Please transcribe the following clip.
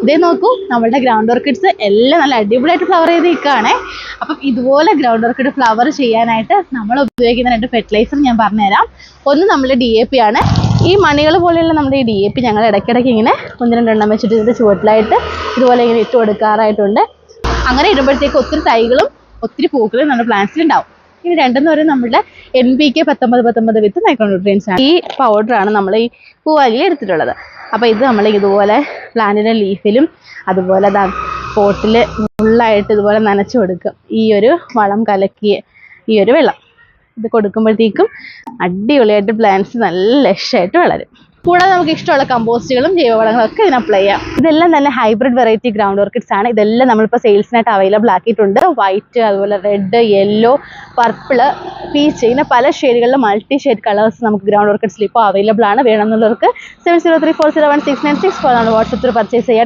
ഇതേ നോക്കൂ, നമ്മളുടെ ഗ്രൗണ്ട് ഓർക്കിഡ്സ് എല്ലാം നല്ല അടിപൊളിയായിട്ട് ഫ്ലവർ ചെയ്ത് നിൽക്കുകയാണേ. അപ്പം ഇതുപോലെ ഗ്രൗണ്ട് ഓർക്കിഡ് ഫ്ലവർ ചെയ്യാനായിട്ട് നമ്മൾ ഉപയോഗിക്കുന്ന 2 ഫെർട്ടിലൈസർ ഞാൻ പറഞ്ഞുതരാം. ഒന്ന് നമ്മുടെ DAP ആണ്. ഈ മണികൾ പോലെയുള്ള നമ്മുടെ ഈ DAP ഞങ്ങൾ ഇടയ്ക്കിടയ്ക്ക് ഇങ്ങനെ 1-2 എണ്ണം വെച്ചിട്ട് ഇതിൻ്റെ ചുവട്ടിലായിട്ട് ഇതുപോലെ ഇങ്ങനെ ഇട്ട് കൊടുക്കാറായിട്ടുണ്ട്. അങ്ങനെ ഇടുമ്പോഴത്തേക്ക് ഒത്തിരി തൈകളും ഒത്തിരി പൂക്കളും നമ്മുടെ പ്ലാന്റ്സിലുണ്ടാവും. ഇനി രണ്ടെന്ന് പറയുന്നത് നമ്മുടെ NPK 19-19 വിത്ത് മൈക്രോന്യൂട്രിയൻസ് ആണ്. ഈ പൗഡറാണ് നമ്മൾ ഈ പൂവാലിയിൽ എടുത്തിട്ടുള്ളത്. അപ്പോൾ ഇത് നമ്മൾ ഇതുപോലെ പ്ലാന്റിൻ്റെ ലീഫിലും അതുപോലെ പോട്ടിൽ ഫുള്ളായിട്ട് ഇതുപോലെ നനച്ചു കൊടുക്കും. ഈ ഒരു വളം കലക്കിയ ഈ ഒരു വെള്ളം ഇത് കൊടുക്കുമ്പോഴത്തേക്കും അടിപൊളിയായിട്ട് പ്ലാന്റ്സ് നല്ല ലക്ഷായിട്ട് വളരും. കൂടാതെ നമുക്ക് ഇഷ്ടമുള്ള കമ്പോസ്റ്റുകളും ജൈവവളങ്ങളും ഒക്കെ ഇതിന് അപ്ലൈ ചെയ്യാം. ഇതെല്ലാം തന്നെ ഹൈബ്രിഡ് വെറൈറ്റി ഗ്രൗണ്ട് ഓർക്കിഡ്സ് ആണ്. ഇതെല്ലാം നമ്മളിപ്പോൾ സെയിൽസിനായിട്ട് അവൈലബിൾ ആക്കിയിട്ടുണ്ട്. വൈറ്റ്, അതുപോലെ റെഡ്, യെല്ലോ, പർപ്പിള്, പീച്ച്, ഇങ്ങനെ പല ഷെയ്ഡുകളിലും മൾട്ടി ഷെയ്ഡ് കളേഴ്സ് നമുക്ക് ഗ്രൗണ്ട് ഓർക്കിഡ്സിൽ ഇപ്പോൾ അവൈലബിൾ ആണ്. വേണമെന്നുള്ളവർക്ക് 7034016964 വാട്സപ്പിൽ പർച്ചേസ് ചെയ്യാം.